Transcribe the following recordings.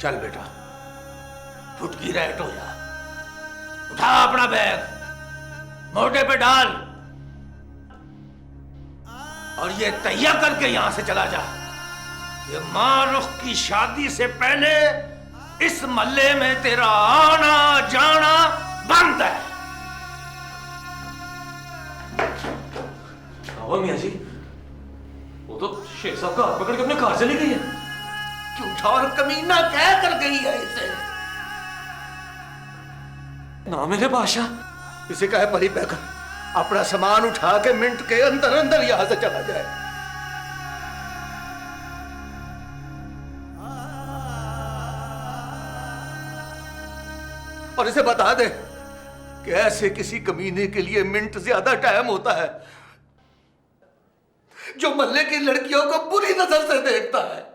चल बेटा, फुटकी रेट हो जा। उठा अपना बैग, मोटे पे डाल और ये तैयार करके यहां से चला जा कि मारुख की शादी से पहले इस मल्ले में तेरा आना जाना बंद है। मियां जी, वो तो शेख साहब का हाथ पकड़ के अपने घर चली गई है। झूठा और कमीना क्या कर गई है इसे? ना मेरे बादशाह। इसे कहे परी पैकर अपना सामान उठा के मिनट के अंदर अंदर यहां से चला जाए। और इसे बता दे कि ऐसे किसी कमीने के लिए मिनट ज्यादा टाइम होता है जो मल्ले की लड़कियों को बुरी नजर से देखता है।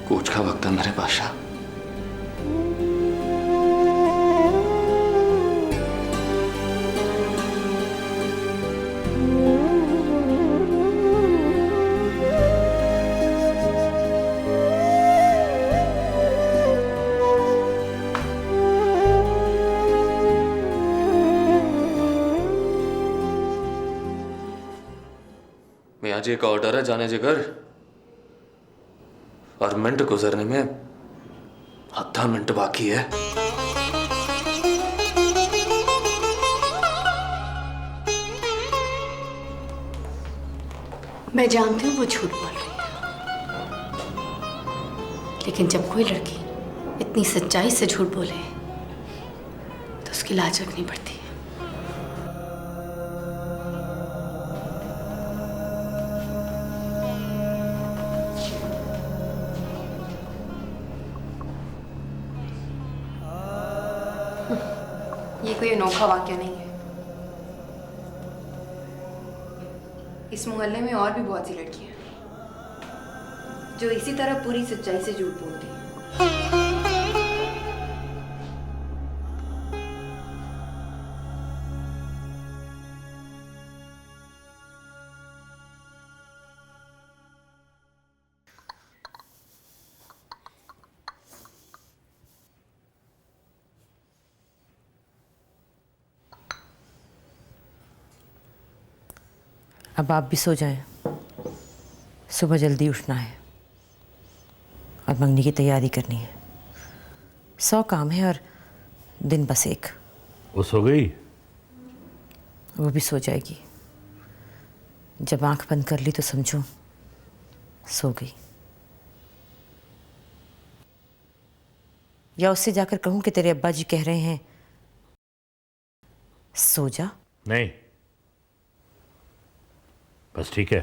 कूच का वक्त है मेरे बादशाह। मियां जी, एक ऑर्डर है जाने जिगर, और मिनट गुजरने में आधा मिनट बाकी है। मैं जानती हूँ वो झूठ बोल रही है, लेकिन जब कोई लड़की इतनी सच्चाई से झूठ बोले तो उसकी लाज रखनी पड़ती है। ये कोई अनोखा वाक्य नहीं है। इस मोहल्ले में और भी बहुत सी लड़कियां हैं जो इसी तरह पूरी सच्चाई से झूठ बोलती हैं। अब आप भी सो जाएं, सुबह जल्दी उठना है और मंगनी की तैयारी करनी है। 100 काम है और दिन बस एक। वो सो गई? वो भी सो जाएगी। जब आंख बंद कर ली तो समझो सो गई। या उससे जाकर कहूं कि तेरे अब्बा जी कह रहे हैं सो जा? नहीं, बस ठीक है।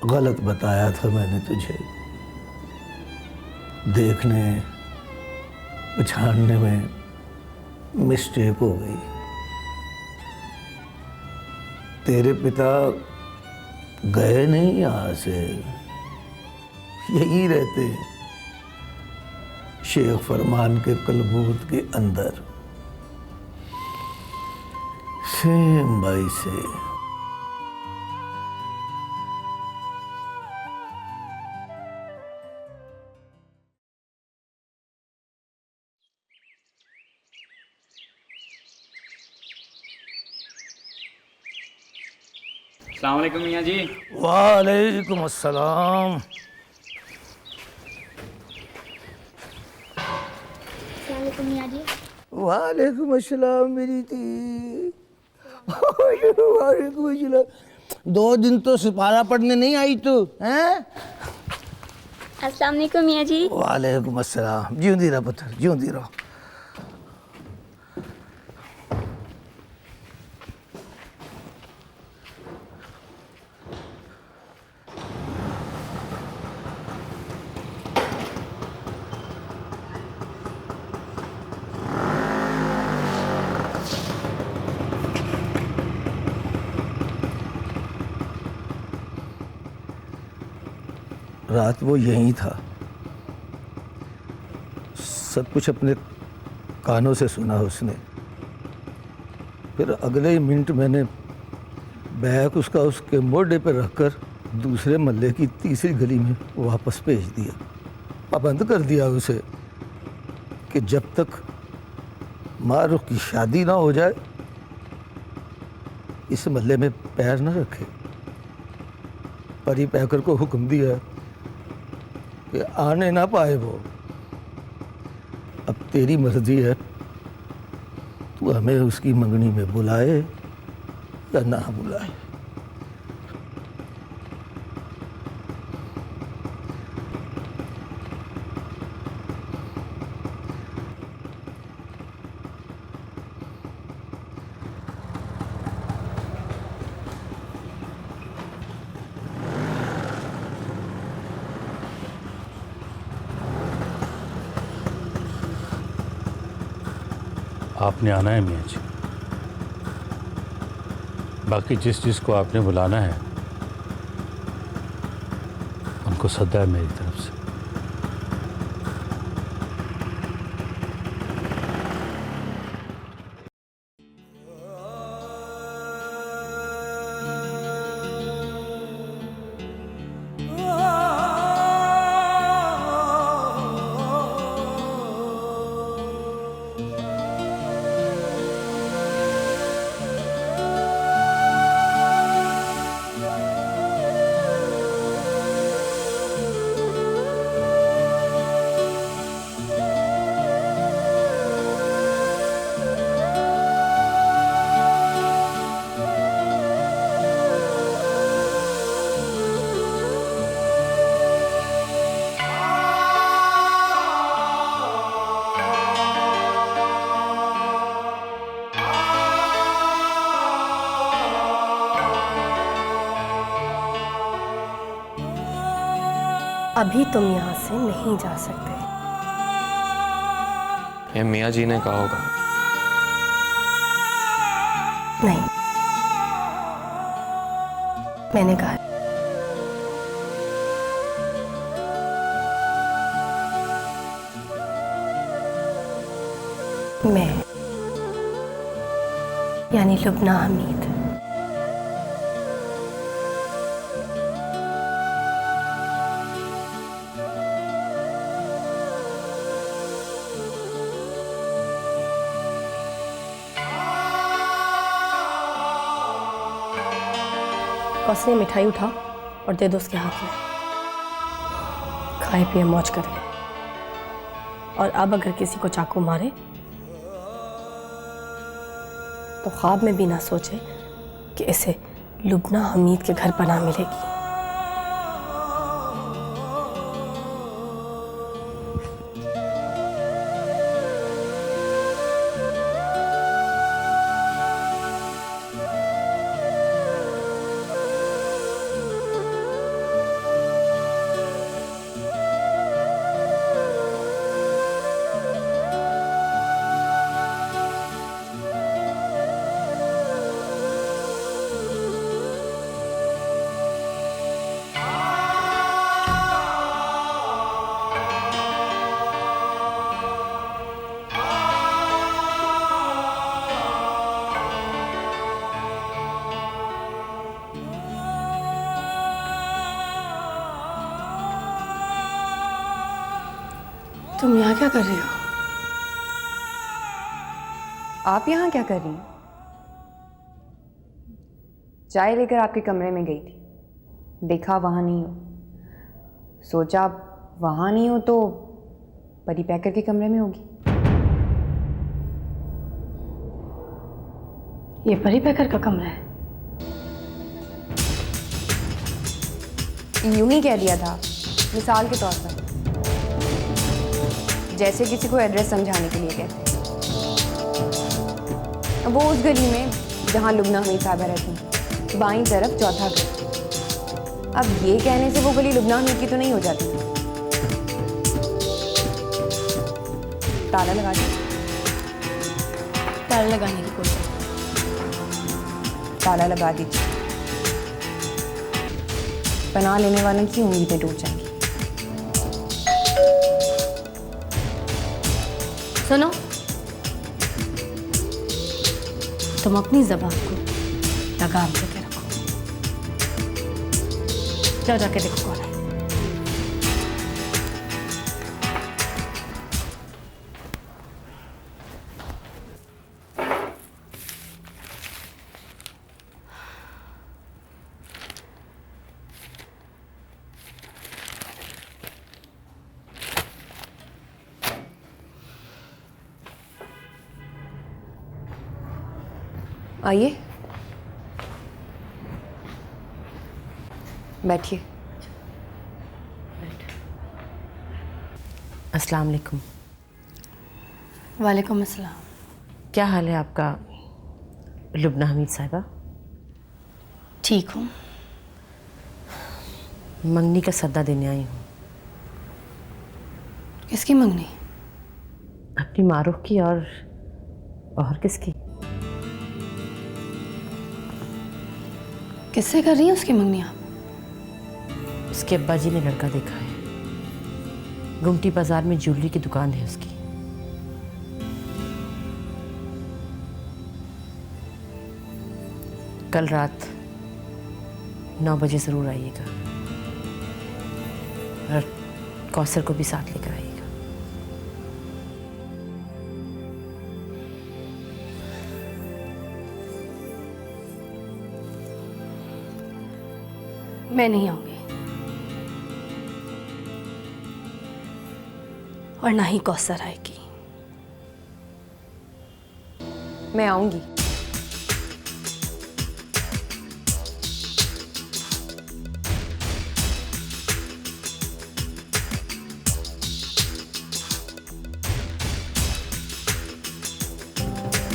गलत बताया था मैंने तुझे। देखने पहचानने में मिस्टेक हो गई। तेरे पिता गए नहीं यहाँ से, यहीं रहते शेख फरमान के कलबूत के अंदर, सेम बाई से। अस्सलाम वालेकुम मियाँ जी। वालेकुम अस्सलाम। वालेकुम मियाँ जी। वालेकुम अस्सलाम मेरी थी। वालेकुम अस्सलाम। 2 दिन तो सिपारा पढ़ने नहीं आई तू हैं? अस्सलाम वालेकुम मियाँ जी। वालेकुम अस्सलाम। जिंदी रहो पुत्र, जिंदी रहो। रात वो यहीं था, सब कुछ अपने कानों से सुना उसने। फिर अगले ही मिनट मैंने बैग उसका उसके मोढ़े पर रखकर दूसरे मोहल्ले की तीसरी गली में वापस भेज दिया। पाबंद कर दिया उसे कि जब तक मारुख की शादी ना हो जाए इस मोहल्ले में पैर न रखे। परी पैकर को हुक्म दिया कि आने ना पाए वो। अब तेरी मर्जी है, तू हमें उसकी मंगनी में बुलाए या ना बुलाए। आपने आना है मियाँ जी। बाकी जिस को आपने बुलाना है उनको सद्दा है मेरी तरफ से। अभी तुम यहाँ से नहीं जा सकते। ये मियाँ जी ने कहा होगा। नहीं, मैंने कहा। मैं यानी लुबना हमीद कौसने मिठाई उठाओ और दे दो उसके हाथ में। खाए पिए मौज करे। और अब अगर किसी को चाकू मारे तो ख्वाब में भी ना सोचे कि इसे लुबना हमीद के घर पनाह मिलेगी। तुम यहाँ क्या कर रही हो? आप यहाँ क्या कर रही हैं? चाय लेकर आपके कमरे में गई थी, देखा वहाँ नहीं हो, सोचा वहाँ नहीं हो तो परी पैकर के कमरे में होगी। ये परी पैकर का कमरा है? यूं ही कह दिया था, मिसाल के तौर पर, जैसे किसी को एड्रेस समझाने के लिए कहते हैं। वो उस गली में जहाँ लुबना हमीद साहबा रहती, बाईं तरफ चौथा घर। अब ये कहने से वो गली लुबना हमीद की तो नहीं हो जाती। ताला लगा दो। ताला लगाने की कोशिश। ताला लगा दीजिए, पनाह लेने वालों की उम्मीदें टूट जाएंगी। सुनो, तुम अपनी जबान को लगाम देके रखो। जाओ जाके देखो कौन है। आइए, बैठिए। अस्सलाम वालेकुम। वालेकुम अस्सलाम। क्या हाल है आपका लुबना हमीद साहिबा? ठीक हूँ। मंगनी का सद्दा देने आई हूँ। किसकी मंगनी? अपनी मारूफ की और किसकी? किससे कर रही हैं उसकी मंगनी आप? उसके अब्बा जी ने लड़का देखा है। गुमटी बाजार में ज्वेलरी की दुकान है उसकी। कल रात 9 बजे जरूर आइएगा और कौसर को भी साथ लेकर आइएगा। मैं नहीं आऊंगी और ना ही कौसर आएगी। मैं आऊंगी।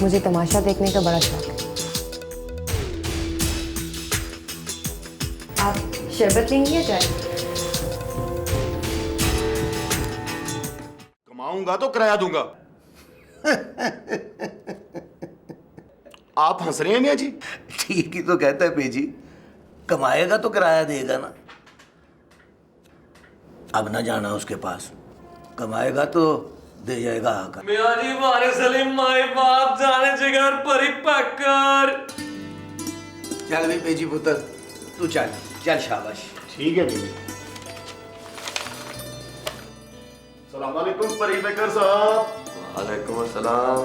मुझे तमाशा देखने का बड़ा शौक है। आप शरबत लेंगी या चाय? कमाऊंगा तो किराया दूंगा। आप हंस रहे हैं मियां जी? ठीक ही तो कहता है बेजी, कमाएगा तो किराया देगा ना। अब ना जाना उसके पास, कमाएगा तो दे जाएगा आकर। मियां जी मारे सलीम माए बाप जाने जिगर परी पक्कर। चल भी बेजी पुत्र, तू चल चल, शाबाश। ठीक है बीबी। सलाम वालेकुम परी बेकर साहब। वालेकुम अस्सलाम।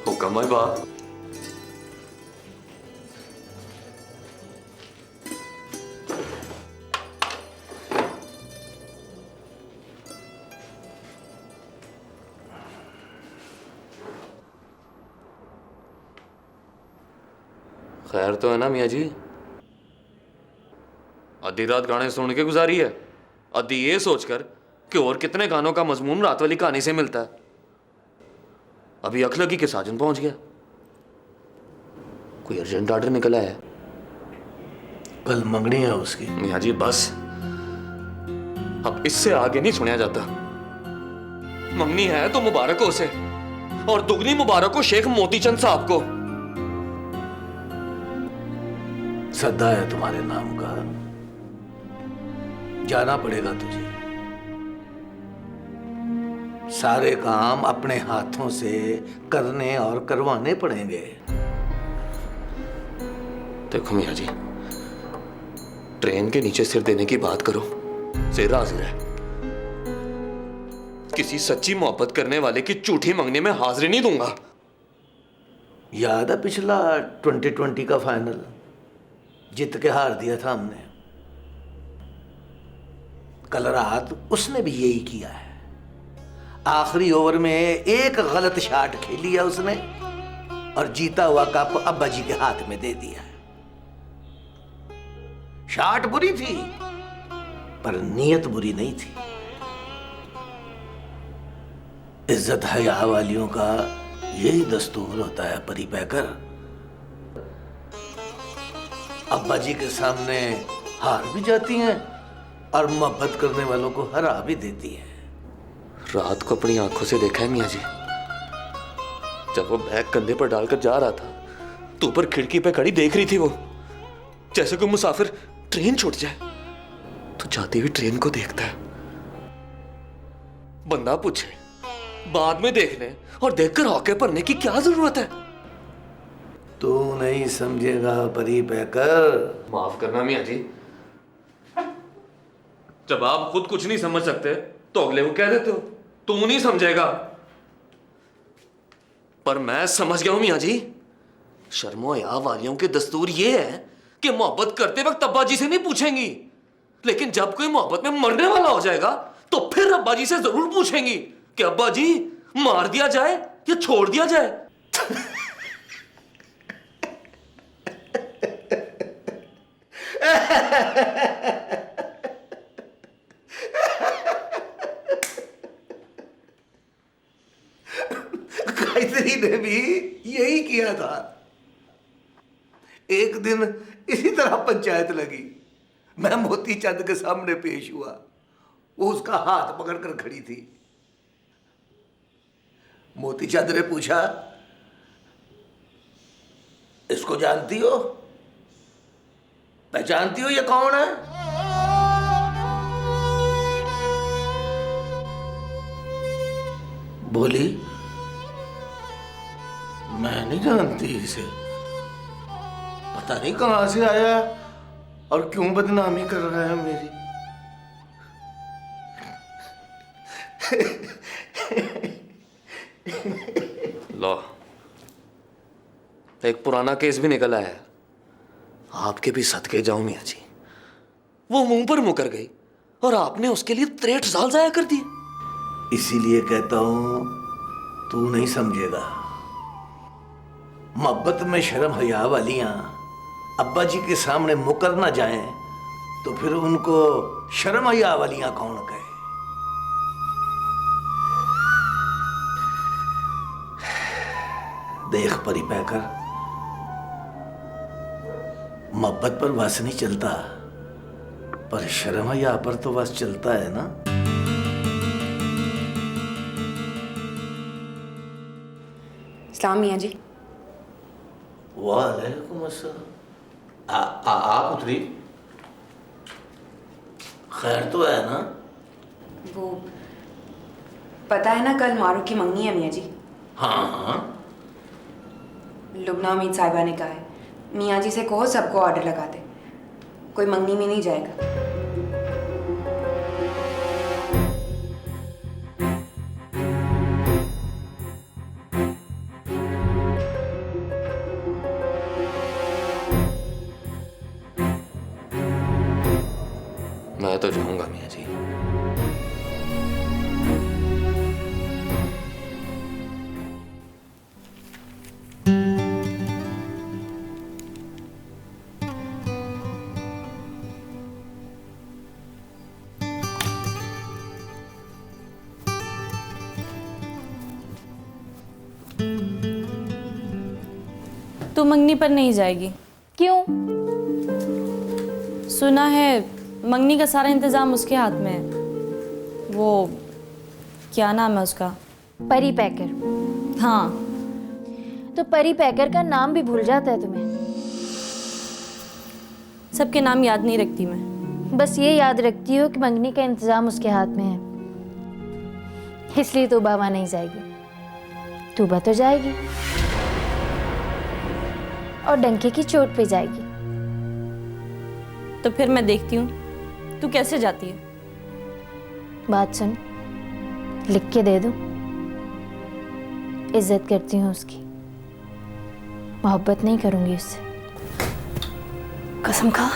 हुक्म है बाप। खैर तो है ना मियाँ जी? आधी रात गाने सुन के गुजारी है, आधी ये सोचकर कि और कितने गानों का मजमून रात वाली कहानी से मिलता है। अभी अखलकी के साजन पहुंच गया। कोई अर्जेंट ऑर्डर निकला है? कल मंगनी है उसकी। मियाँ जी बस, अब इससे आगे नहीं सुना जाता। मंगनी है तो मुबारक हो उसे, और दुगनी मुबारक हो शेख मोतीचंद साहब को। सद्दा है तुम्हारे नाम का, जाना पड़ेगा तुझे। सारे काम अपने हाथों से करने और करवाने पड़ेंगे। देखो मियाँ जी, ट्रेन के नीचे सिर देने की बात करो, सिर हाजिर है। किसी सच्ची मोहब्बत करने वाले की झूठी मंगने में हाजिरी नहीं दूंगा। याद है पिछला 2020 का फाइनल जीत के हार दिया था हमने। कल रात उसने भी यही किया है। आखिरी ओवर में एक गलत शॉट खेली है उसने और जीता हुआ कप अब्बा जी के हाथ में दे दिया है। शॉट बुरी थी पर नीयत बुरी नहीं थी। इज्जत हया वालियों का यही दस्तूर होता है परी पैकर। अब्बा जी के सामने हार भी जाती हैं और मोहब्बत करने वालों को हरा भी देती हैं। रात को अपनी आंखों से देखा है मियाँ जी, जब वो बैग कंधे पर डालकर जा रहा था तो ऊपर खिड़की पे खड़ी देख रही थी वो, जैसे कोई मुसाफिर ट्रेन छूट जाए तो जाती हुई ट्रेन को देखता है। बंदा पूछे बाद में देख ले और देखकर हौके भरने की क्या जरूरत है? तू नहीं समझेगा परी पैकर। माफ करना मियाँ जी, जब आप खुद कुछ नहीं समझ सकते तो अगले को कह देते हो तू नहीं समझेगा। पर मैं समझ गया हूं मियाँ जी, शर्मो या वालियों के दस्तूर ये है कि मोहब्बत करते वक्त अब्बा जी से नहीं पूछेंगी, लेकिन जब कोई मोहब्बत में मरने वाला हो जाएगा तो फिर अब्बा जी से जरूर पूछेंगी कि अब्बा जी मार दिया जाए या छोड़ दिया जाए। गायत्री ने भी यही किया था। एक दिन इसी तरह पंचायत लगी, मैं मोती चंद के सामने पेश हुआ, वो उसका हाथ पकड़कर खड़ी थी। मोती चंद ने पूछा, इसको जानती हो, पहचानती हो ये कौन है? बोली, मैं नहीं जानती इसे, पता नहीं कहां से आया और क्यों बदनामी कर रहा है मेरी। लो, एक पुराना केस भी निकला है, आपके भी सदके जाऊं मियाँ जी। वो मुंह पर मुकर गई और आपने उसके लिए 63 साल जाया कर दिए। इसीलिए कहता हूं तू नहीं समझेगा। मोहब्बत में शर्म हया वालियां अब्बा जी के सामने मुकर ना जाएं तो फिर उनको शर्म हया वालियां कौन कहे। देख परी पैकर, मोहब्बत पर बस नहीं चलता, पर शर्म हया पर तो बस चलता है ना। सलाम मियाँ जी। वालेकुम अस्सलाम। आप उतरी, खैर तो है ना? वो पता है ना कल मारू की मंगनी है मियाँ जी। हाँ हाँ, लुबना उम्मीद साहिबा ने कहा है मियाँ जी से कहो सबको ऑर्डर लगा दे, कोई मंगनी में नहीं जाएगा। मैं तो जाऊंगा मियाँ जी। तू मंगनी पर नहीं जाएगी? क्यों? सुना है मंगनी का सारा इंतजाम उसके हाथ में है। वो क्या नाम है उसका? परी पैकर। हाँ। तो परी पैकर का नाम भी भूल जाता है तुम्हें? सबके नाम याद नहीं रखती मैं, बस ये याद रखती हो कि मंगनी का इंतजाम उसके हाथ में है, इसलिए तूबा वहां नहीं जाएगी। तूबा तो जाएगी और डंके की चोट पे जाएगी। तो फिर मैं देखती हूँ तू कैसे जाती है। बात सुन, लिख के दे दो। इज्जत करती हूँ उसकी, मोहब्बत नहीं करूंगी उससे। कसम खा।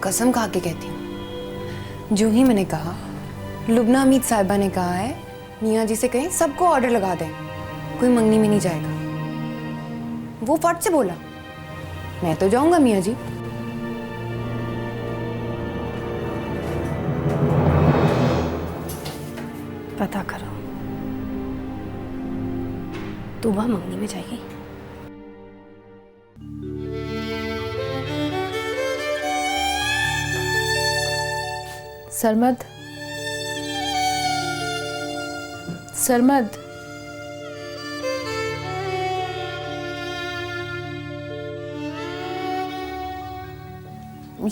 कसम खा के कहती हूँ, जो ही मैंने कहा, लुबना हमीद साहिबा ने कहा है मियाँ जी से कहें सबको ऑर्डर लगा दें, कोई मंगनी में नहीं जाएगा। वो फट से बोला, मैं तो जाऊंगा मियाँ जी। पता करो, तू वहां मंगनी में जाएगी? सरमद, सरमद,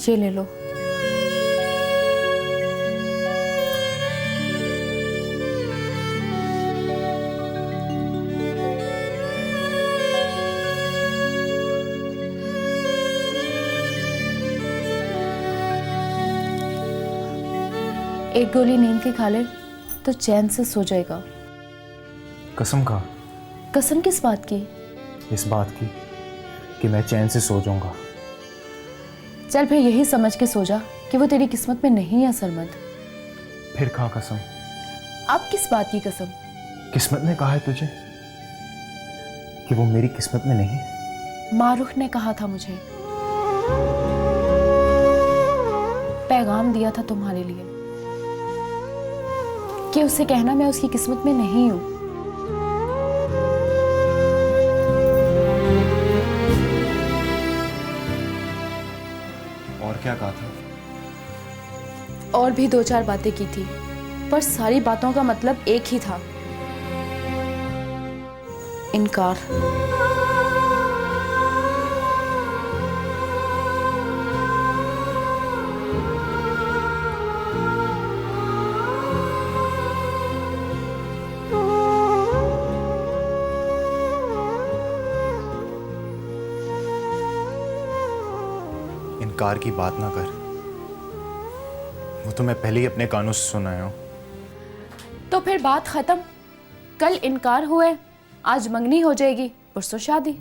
ये ले लो। एक गोली नींद की खा ले तो चैन से सो जाएगा। कसम खा। कसम किस बात की? इस बात की कि मैं चैन से सो जाऊंगा। चल फिर यही समझ के सो जा कि वो तेरी किस्मत में नहीं है सरमद। फिर खा कसम। अब किस बात की कसम? किस्मत ने कहा है तुझे कि वो मेरी किस्मत में नहीं? मारूख ने कहा था मुझे, पैगाम दिया था तुम्हारे लिए कि उससे कहना मैं उसकी किस्मत में नहीं हूं। और क्या कहा था? और भी 2-4 बातें की थी, पर सारी बातों का मतलब एक ही था, इनकार। इनकार की बात ना कर, वो तो मैं पहले ही अपने कानों से सुनाया हूं। तो फिर बात खत्म। कल इनकार हुए, आज मंगनी हो जाएगी, परसों शादी।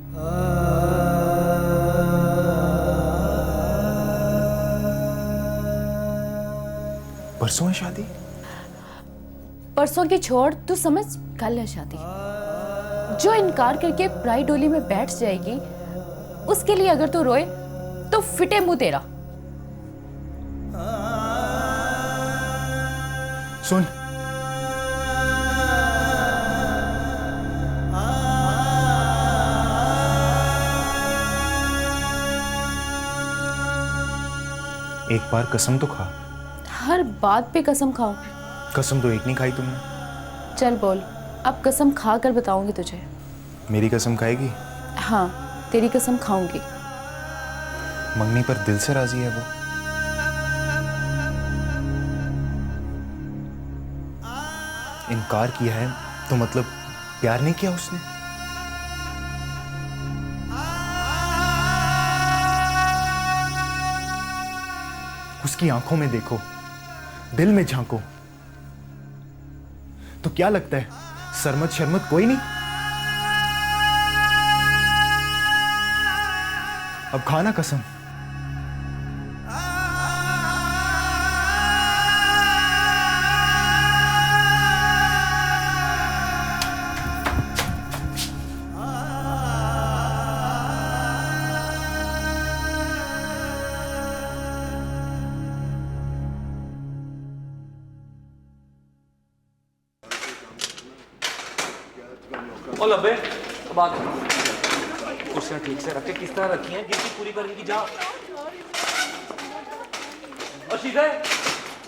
परसों है शादी? परसों की छोड़, तू समझ, कल है शादी। जो इनकार करके ब्राइड डोली में बैठ जाएगी, उसके लिए अगर तू रोए तो फिटे मुंह तेरा। सुन, एक बार कसम तो खा। हर बात पे कसम खाओ। कसम तो एक नहीं खाई तुमने। चल बोल, अब कसम खा कर बताऊंगी तुझे। मेरी कसम खाएगी? हाँ, तेरी कसम खाऊंगी। मंगनी पर दिल से राजी है वो? इनकार किया है तो मतलब प्यार नहीं किया उसने? उसकी आंखों में देखो, दिल में झांको, तो क्या लगता है सरमद शर्मद कोई नहीं? अब खाना कसम। ओ लब्बे, अब आ कुर्सियां ठीक से रख के किस तरह रखी हैं, गिनती पूरी करने की जा। और सीधे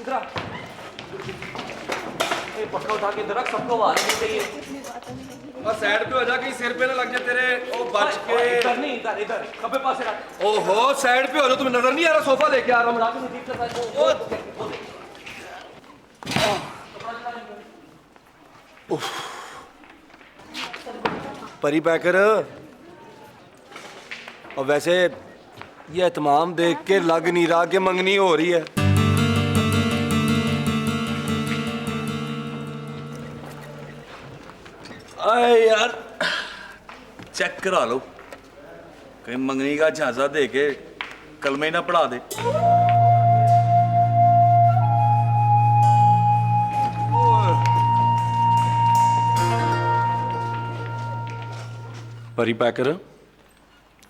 इधर आ, ये पक्का उठा के इधर रख, सबको आवाज नहीं चाहिए। और साइड पे हो जा, कहीं सिर पे ना लग जाए तेरे। ओ बच के इधर नहीं, इधर इधर खब्बे पास से रख। ओहो, साइड पे हो जा, तुम्हें नजर नहीं आ रहा? सोफा लेके आ रहा हूं। रात में ठीक से रख। परी पैकर, और वैसे ये एहतमाम देख के लग नहीं रहा कि मंगनी हो रही है। आए यार, चेक करा लो कहीं मंगनी का झांसा दे के कल में ही ना पढ़ा दे। परी पैकर,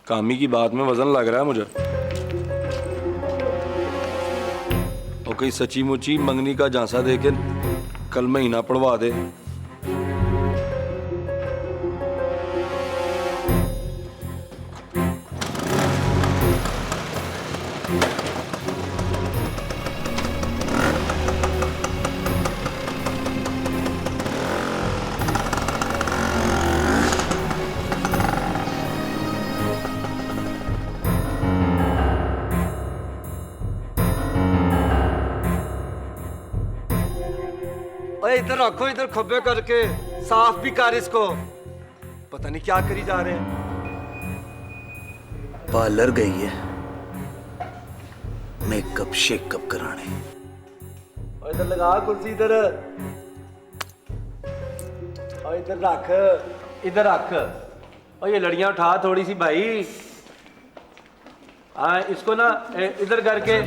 कामी की बात में वजन लग रहा है मुझे। और कहीं सच्ची मुच्ची मंगनी का झांसा दे के कल महीना पढ़वा दे। इधर रखो, इधर खब्बे करके साफ भी कर इसको। पता नहीं क्या करी जा रहे हैं। पार्लर गई है मेकअप शेकअप कराने। और इधर लगा कुर्सी, इधर और इधर रख, इधर रख। और ये लड़ियां उठा थोड़ी सी भाई। हाँ, इसको ना इधर करके।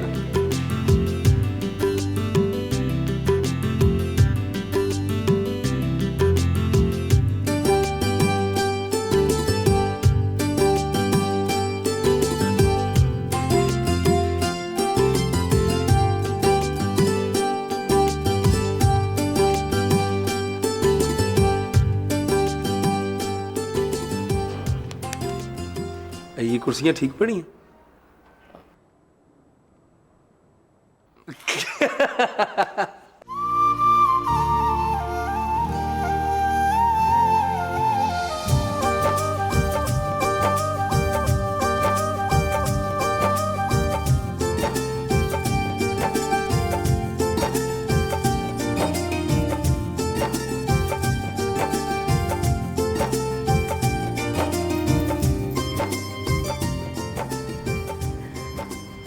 ये कुर्सियां ठीक पड़ी हैं?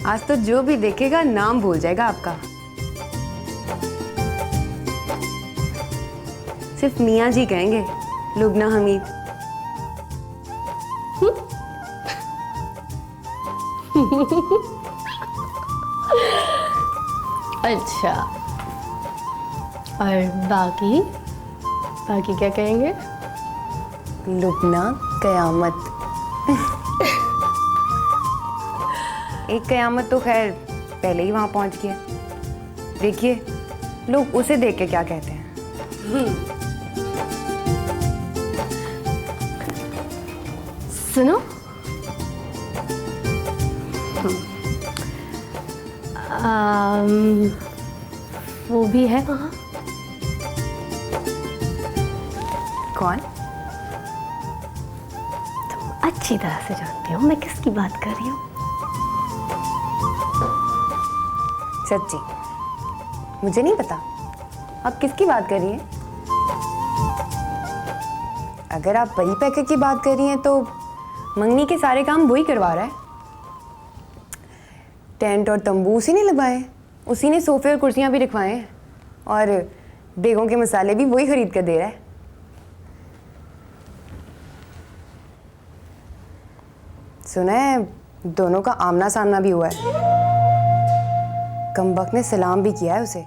आज तो जो भी देखेगा नाम भूल जाएगा आपका। सिर्फ मियाँ जी कहेंगे, लुबना हमीद। अच्छा, और बाकी बाकी क्या कहेंगे? लुबना कयामत। एक कयामत तो खैर पहले ही वहां पहुंच गया। देखिए लोग उसे देख के क्या कहते हैं। सुनो, वो भी है वहाँ। कौन? तुम अच्छी तरह से जानती हो मैं किसकी बात कर रही हूँ। सच्ची मुझे नहीं पता आप किसकी बात कर रही हैं। अगर आप परी पैकर की बात कर रही हैं तो मंगनी के सारे काम वही करवा रहा है। टेंट और तंबू उसी ने लगवाए, उसी ने सोफे और कुर्सियां भी रखवाए हैं, और देगों के मसाले भी वही खरीद कर दे रहा है। सुना है दोनों का आमना सामना भी हुआ है। कमबख्त ने सलाम भी किया है उसे।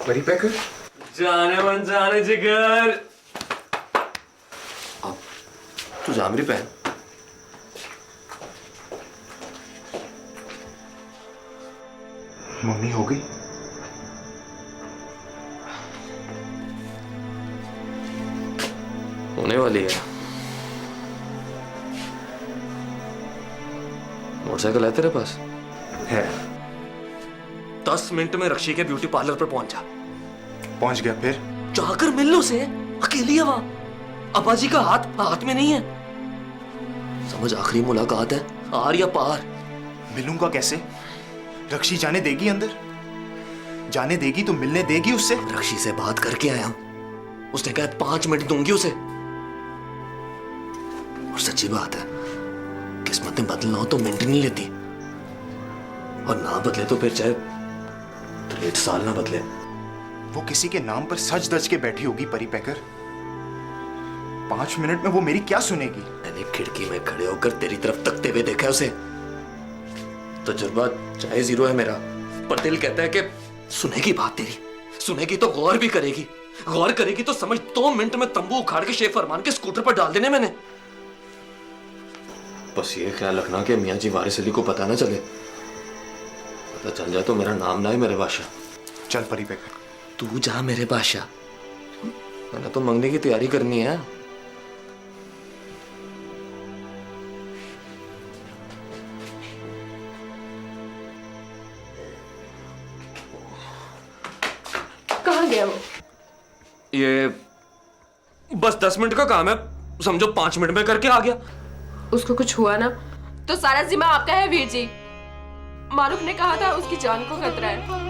परी पैकर जाने मन जाने जिगर। अब तू जा मेरी बहन। मम्मी हो गई? होने वाली है। मोटरसाइकिल है तेरे पास? है। 10 मिनट में रक्षी के ब्यूटी पार्लर पर पहुंच जा। पहुंच गया। फिर जाकर मिल लो से, अकेली है वहां। अब्बाजी का हाथ में नहीं है। समझ, आखिरी मुलाकात है, आर या पार। मिलूंगा कैसे? रक्षी जाने देगी अंदर? जाने देगी तो मिलने देगी उससे? रक्षी से बात करके आया हूं, उसने कहा 5 मिनट दूंगी उसे। और सच्ची बात है, किस्मतें बदलना हो तो मिनट नहीं लेती, और ना बदले तो फिर चाहे 1.5 साल ना बदले। वो किसी के नाम पर सच धज के बैठी होगी परी पैकर। 5 मिनट में वो मेरी क्या सुनेगी? मैंने खिड़की में खड़े होकर तेरी तरफ तकते हुए देखा है उसे। तजुर्बा चाहे 0 है मेरा, पर दिल कहता है कि सुनेगी बात तेरी, सुनेगी तो गौर भी करेगी। गौर करेगी तो समझ 2 मिनट में तंबू उखाड़ के शेख फरमान के स्कूटर पर डाल देने मैंने। बस ये ख्याल रखना कि मियाँ जी वारिस अली को पता ना चले। पता चल जाए तो मेरा नाम ना है मेरे बादशाह। चल परी पैकर। तू जा मेरे बादशाह, मैंने तो मंगने की तैयारी करनी है। कहाँ गया वो? ये बस 10 मिनट का काम है, समझो 5 मिनट में करके आ गया। उसको कुछ हुआ ना तो सारा जिम्मा आपका है वीर जी। मारूफ ने कहा था उसकी जान को खतरा है।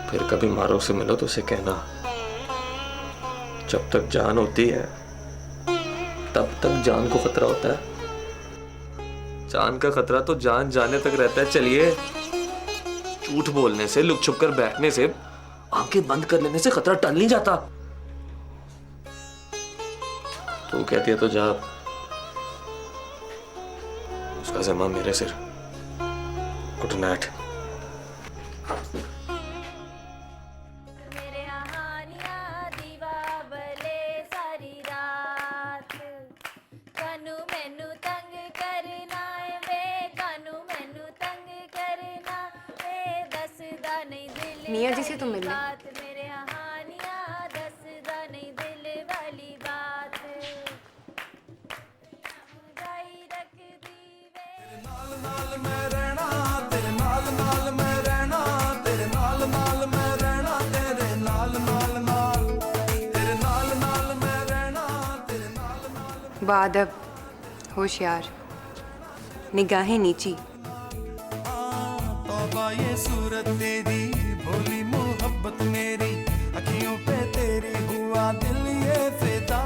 फिर कभी मारूफ से मिलो तो उसे कहना, जब तक जान होती है तब तक जान को खतरा होता है। जान का खतरा तो जान जाने तक रहता है। चलिए, झूठ बोलने से, लुक छुप कर बैठने से, आंखें बंद कर लेने से खतरा टल नहीं जाता। तू कहती है तो जा, उसका ज़िम्मा मेरे सिर। Good night. मियाँ जी से तो मिल ले। बादब, होशियार, निगाहें नीची। ये सूरत तेरी, भोली मोहब्बत मेरी, अखियों पे तेरी हुआ दिल ये फिदा।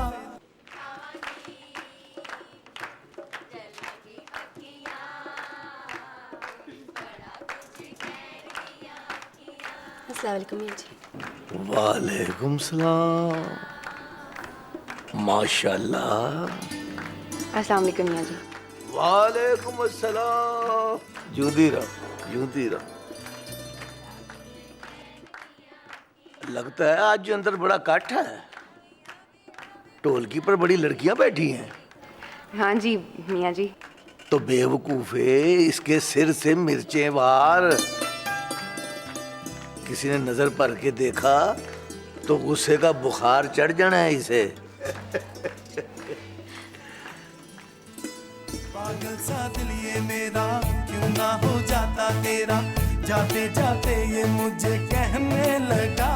अस्सलाम वालेकुम मियाँ जी। वालेकुम सलाम। माशाल्लाह। अस्सलाम वालेकुम मियाँ जी। वालेकुम अस्सलाम। जूदी रहो, जूदी रहो। लगता है आज जो अंदर बड़ा काठ है, ढोलकी पर बड़ी लड़कियां बैठी हैं। हाँ जी मियाँ जी। तो बेवकूफे, इसके सिर से मिर्चें वार। किसी ने नजर भर के देखा तो गुस्से का बुखार चढ़ जाना है इसे। पागल सा दिल ये मेरा, क्यों ना हो जाता तेरा, जाते जाते ये मुझे कहने लगा,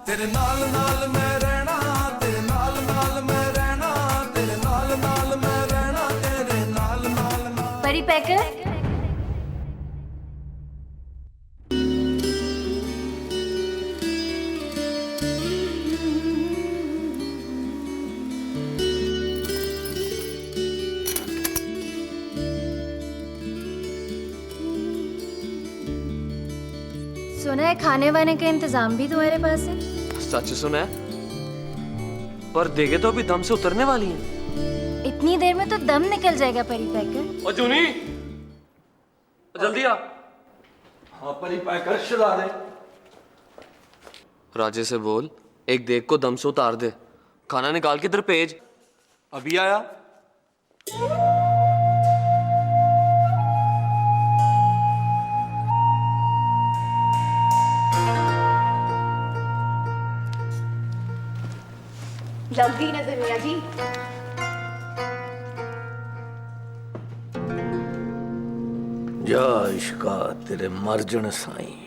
तेरे नाल नाल मैं रहना, तेरे नाल नाल मैं रहना, तेरे नाल नाल मैं रहना, तेरे नाल नाल मैं। परी पैकर, सुना है खाने वाने का इंतजाम भी तुम्हारे पास है? सच सुना है, पर देखे तो अभी दम से उतरने वाली हैं। इतनी देर में तो दम निकल जाएगा परी पैकर। और जूनी, जल्दी आ। हाँ परी पैकर, चला दे। राजे से बोल, एक देख को दम से उतार दे। खाना निकाल के इधर भेज। अभी आया। लग गई नजर मियां जी। जा इश्का तेरे मर्जन साईं।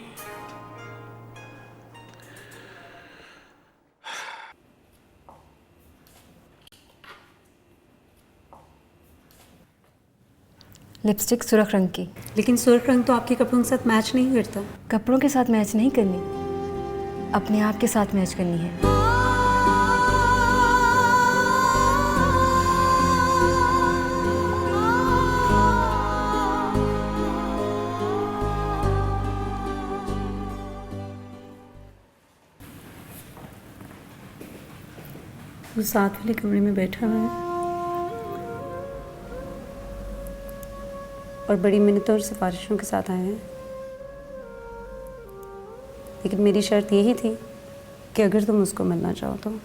लिपस्टिक सुर्ख रंग की। लेकिन सुर्ख रंग तो आपके कपड़ों के साथ मैच नहीं करता। कपड़ों के साथ मैच नहीं करनी, अपने आप के साथ मैच करनी है। वो साथ वाले कमरे में बैठा हुआ है और बड़ी मिन्नतों और सिफारिशों के साथ आए हैं। लेकिन मेरी शर्त यही थी कि अगर तुम उसको मिलना चाहो तो।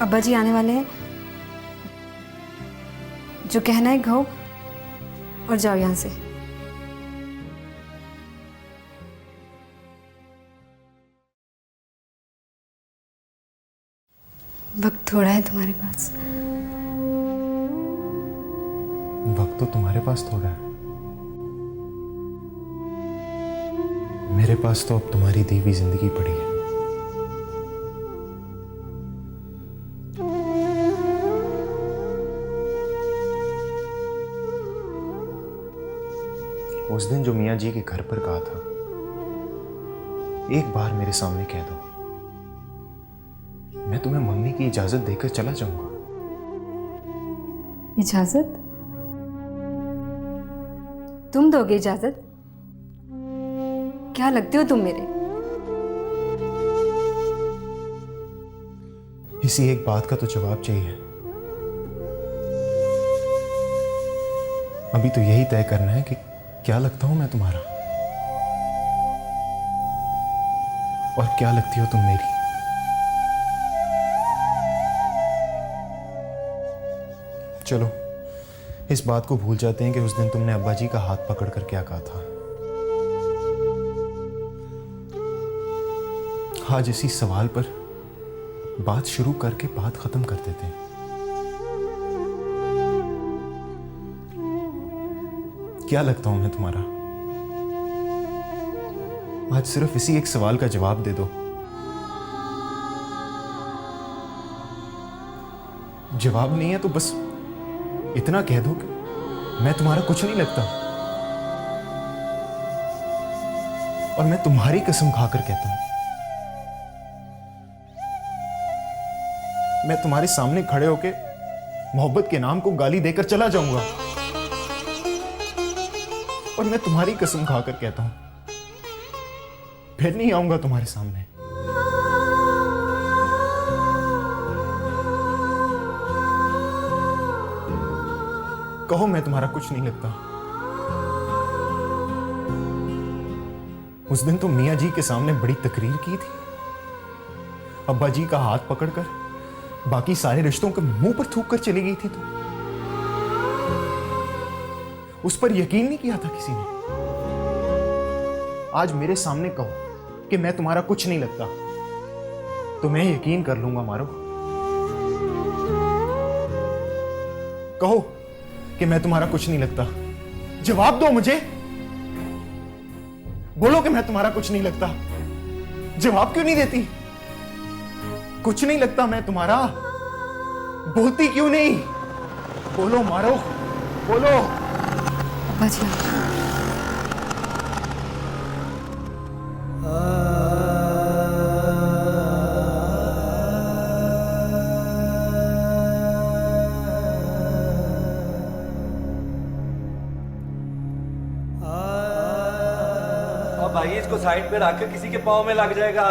अब्बा जी आने वाले हैं, जो कहना है कहो और जाओ यहाँ से। वक्त थोड़ा है तुम्हारे पास। वक्त तो तुम्हारे पास थोड़ा है, मेरे पास तो अब तुम्हारी दी हुई जिंदगी पड़ी है। उस दिन जो मियाँ जी के घर पर कहा था, एक बार मेरे सामने कह दो, मैं तुम्हें मंगनी की इजाजत देकर चला जाऊंगा। इजाजत? तुम दोगे इजाजत? क्या लगते हो तुम मेरे? इसी एक बात का तो जवाब चाहिए। अभी तो यही तय करना है कि क्या लगता हूं मैं तुम्हारा और क्या लगती हो तुम मेरी। चलो इस बात को भूल जाते हैं कि उस दिन तुमने अब्बा जी का हाथ पकड़कर क्या कहा था। आज इसी सवाल पर बात शुरू करके बात खत्म कर देते हैं। क्या लगता हूं मैं तुम्हारा? आज सिर्फ इसी एक सवाल का जवाब दे दो। जवाब नहीं है तो बस इतना कह दो कि मैं तुम्हारा कुछ नहीं लगता। और मैं तुम्हारी कसम खाकर कहता हूं, मैं तुम्हारे सामने खड़े होके मोहब्बत के नाम को गाली देकर चला जाऊंगा। और मैं तुम्हारी कसम खाकर कहता हूं, फिर नहीं आऊंगा तुम्हारे सामने। कहो मैं तुम्हारा कुछ नहीं लगता। उस दिन तो मियां जी के सामने बड़ी तकरीर की थी, अब्बा जी का हाथ पकड़कर बाकी सारे रिश्तों के मुंह पर थूक कर चली गई थी। तो उस पर यकीन नहीं किया था किसी ने। आज मेरे सामने कहो कि मैं तुम्हारा कुछ नहीं लगता तो मैं यकीन कर लूंगा। मारो, कहो कि मैं तुम्हारा कुछ नहीं लगता। जवाब दो मुझे, बोलो कि मैं तुम्हारा कुछ नहीं लगता। जवाब क्यों नहीं देती? कुछ नहीं लगता मैं तुम्हारा, बोलती क्यों नहीं? बोलो मारो, बोलो। भाई इसको साइड पे रखकर किसी के पाँव में लग जाएगा।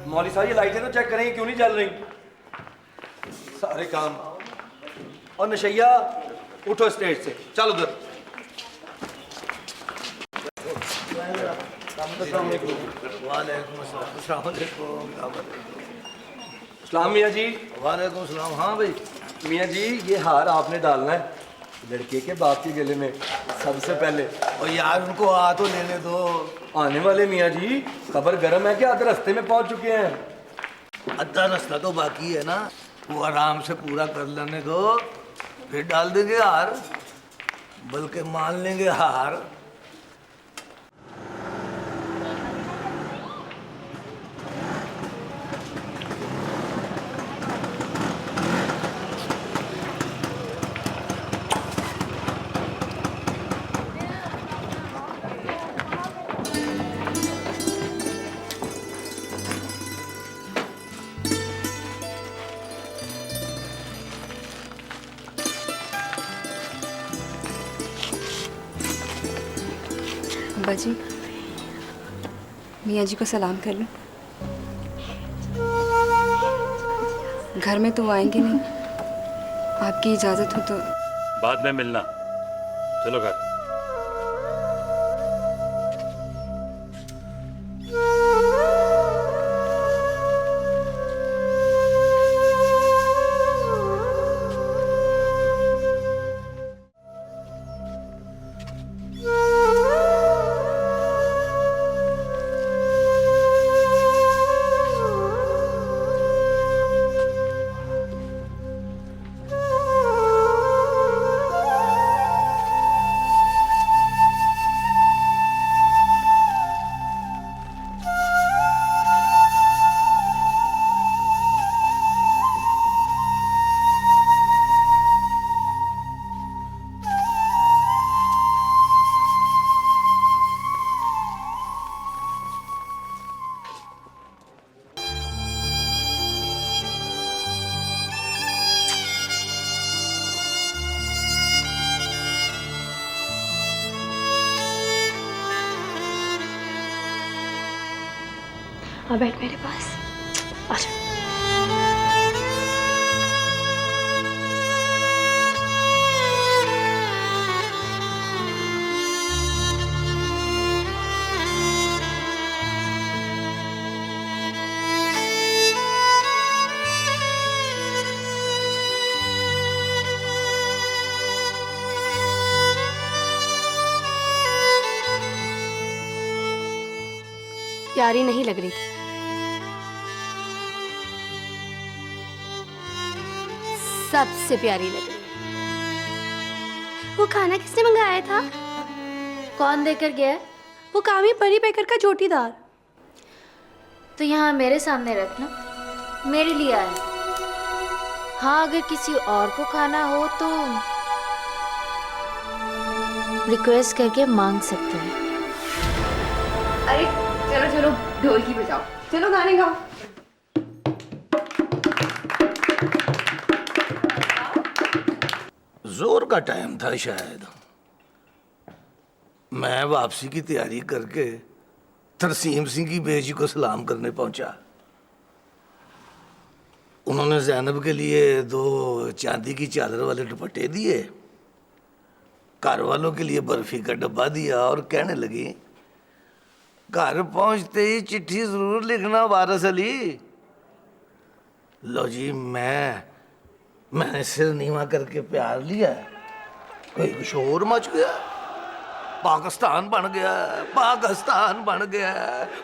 मौली साहब ये लाइटें तो चेक करेंगे क्यों नहीं जल रही। सारे काम। और नशैया उठो स्टेज से, चल उधर। सलाम मियाँ जी। वालेकुम सलाम। हाँ भाई। मियाँ जी ये हार आपने डालना है लड़के के बाप के गले में सबसे पहले। और यार उनको आ तो लेने दो। आने वाले मियाँ जी, खबर गर्म है कि आधे रास्ते में पहुंच चुके हैं। आधा रास्ता तो बाकी है ना, वो आराम से पूरा कर लेने दो, फिर डाल देंगे हार, बल्कि मान लेंगे हार। अब्बा जी, मियाँ जी को सलाम कर लो। घर में तो वो आएंगे नहीं, आपकी इजाज़त हो तो। बाद में मिलना, चलो घर। आ बैठ मेरे पास, आजा। प्यारी नहीं लग रही थी। सबसे प्यारी लग रही। वो खाना किसने मंगाया था? कौन देकर गया है? वो कामी परी पैकर का चोटीदार। तो यहाँ मेरे सामने रखना, मेरे लिए आया। हाँ, अगर किसी और को खाना हो तो रिक्वेस्ट करके मांग सकते हैं। अरे चलो चलो ढोलकी बजाओ, चलो गाने गाओ। जोर का टाइम था शायद। मैं वापसी की तैयारी करके तरसीम सिंह की बेजी को सलाम करने पहुंचा। उन्होंने जैनब के लिए 2 चांदी की चादर वाले दुपट्टे दिए, घर वालों के लिए बर्फी का डब्बा दिया और कहने लगी, घर पहुंचते ही चिट्ठी जरूर लिखना वारिस अली। लो जी, मैंने सिर नीवा करके प्यार लिया, कोई शोर मच गया। पाकिस्तान बन गया, पाकिस्तान बन गया,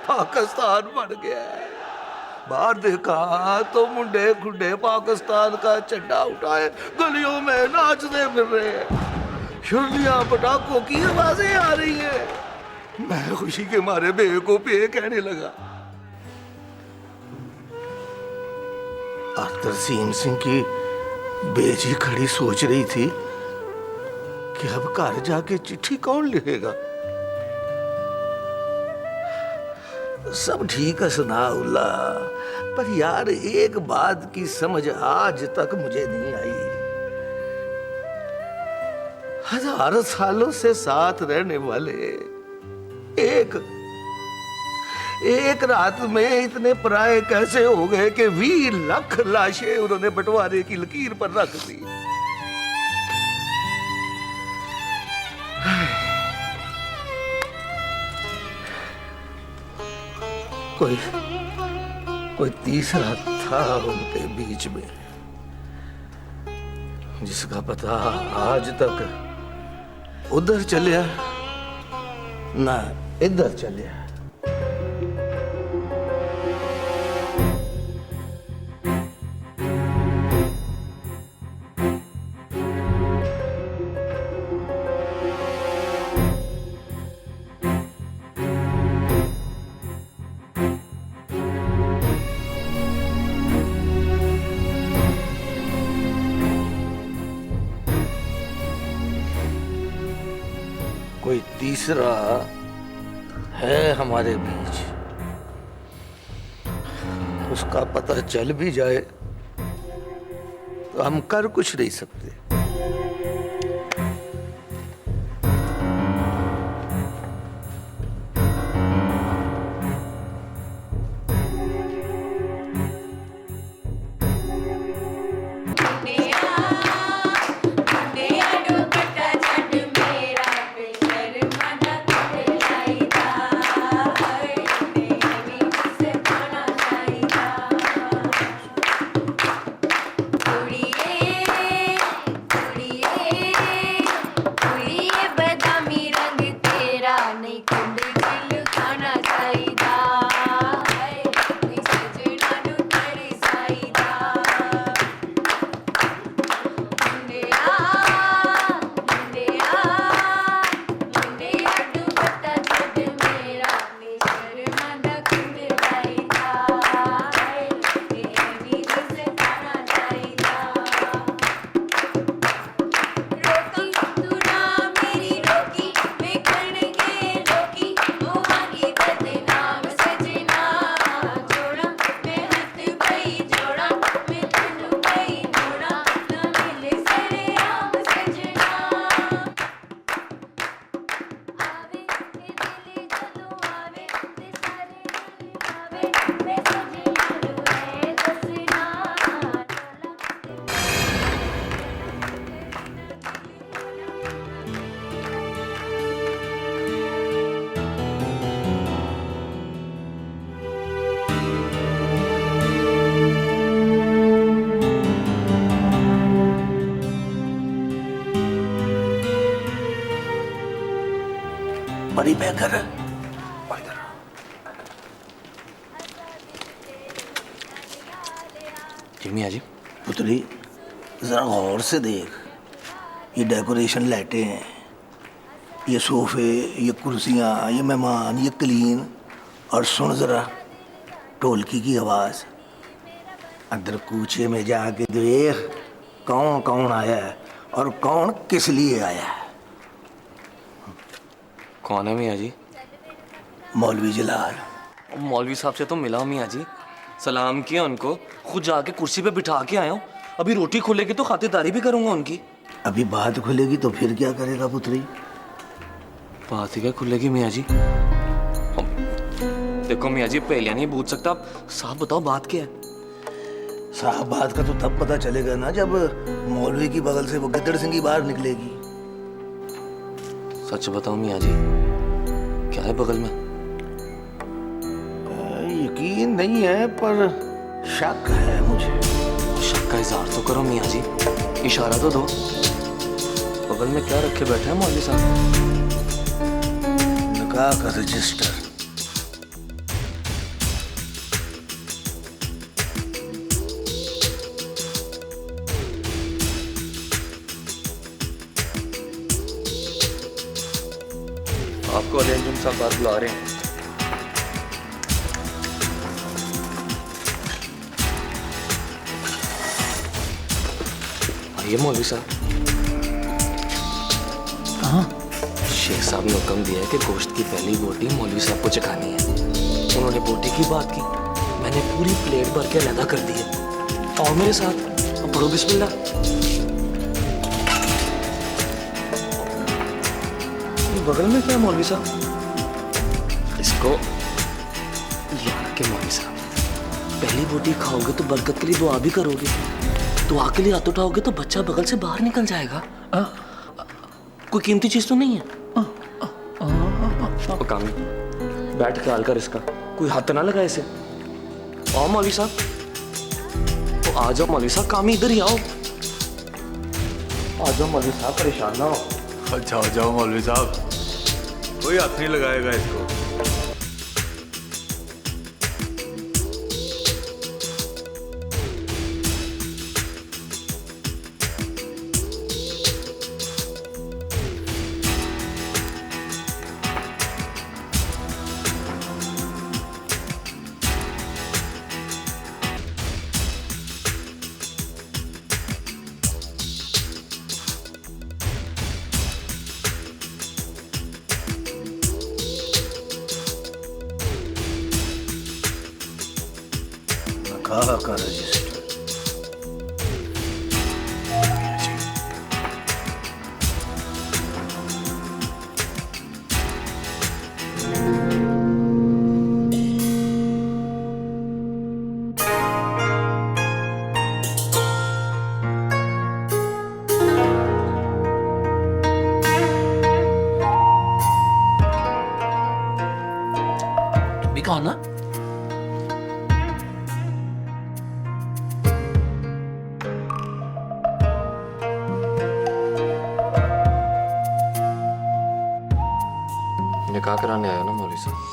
पाकिस्तान बन गया। बाहर देखा तो मुंडे खुंडे पाकिस्तान का झंडा उठाए गलियों में नाचते फिर रहे हैं। छुरियां पटाखों की आवाजें आ रही हैं। मैं खुशी के मारे बे को पे कहने लगा। तरसीम सिंह की बेजी खड़ी सोच रही थी कि अब घर जाके चिट्ठी कौन लिखेगा। सब ठीक है सनाउल्ला, पर यार एक बात की समझ आज तक मुझे नहीं आई। 1000 सालों से साथ रहने वाले एक रात में इतने पराये कैसे हो गए कि 20 लाख लाशें उन्होंने बंटवारे की लकीर पर रख दी। कोई तीसरा था उनके बीच में, जिसका पता आज तक उधर चलिया ना इधर चलिया। कोई तीसरा है हमारे बीच, उसका पता चल भी जाए तो हम कर कुछ नहीं सकते। परी पैकर जी मियाँ जी। पुत्री जरा गौर से देख, ये डेकोरेशन लाइटें हैं, ये सोफे, ये कुर्सियाँ, ये मेहमान, ये क्लीन, और सुन जरा ढोलकी की आवाज़। अंदर कूचे में जाके देख कौन कौन आया है और कौन किस लिए आया है। कौन है मियाँ जी? मौलवी जलाल। मौलवी साहब से तो मिला हूँ मियाँ जी, सलाम किया उनको, खुद जाके कुर्सी पे बिठा के आया हूँ। अभी रोटी खुलेगी तो खातिरदारी भी करूँगा उनकी। अभी बात खुलेगी तो फिर क्या करेगा पुत्री? बात ही क्या खुलेगी मियाँ जी? देखो मियाँ जी, पहले नहीं पूछ सकता, साहब बताओ बात क्या है? साहब बात का तो तब पता चलेगा ना जब मौलवी की बगल से वो गिद्दड़ सिंगी बाहर निकलेगी। सच बताओ मियाँ जी, क्या है बगल में? यकीन नहीं है पर शक है मुझे। शक का इजहार तो करो मियाँ जी, इशारा तो दो। बगल में क्या रखे बैठे हैं मौलवी साहब? निकाह का रजिस्टर। आपको अली अंजुम साहब बात बुला रहे हैं। आइए मौलवी साहब। कहाँ? शेख साहब ने हुक्म दिया है कि गोश्त की पहली बोटी मौलवी साहब को चखानी है। उन्होंने बोटी की बात की, मैंने पूरी प्लेट भर के अलहदा कर दी है। और मेरे साथ पढ़ो बिस्मिल्लाह। बगल में क्या मौलवी साहब? इसको यार के मौलवी साहब, पहली बोटी खाओगे तो बरकत के लिए दुआ भी करोगे, दुआ के लिए हाथ उठाओगे तो बच्चा बगल से बाहर निकल जाएगा। कोई कीमती चीज तो नहीं है? कामी बैठ के हाल कर इसका, कोई हाथ ना लगा इसे। आओ मौलवी साहब, तो आ जाओ मौलवी साहब, कामी इधर ही आओ। आ जाओ मौलवी साहब, परेशान ना हो। अच्छा हो जाओ मौलवी साहब, कोई हाथ नहीं लगाएगा इसको। निकाह का रजिस्टर। तुम भी कहो ना। निकाह कराने आया ना मौलवी साहब?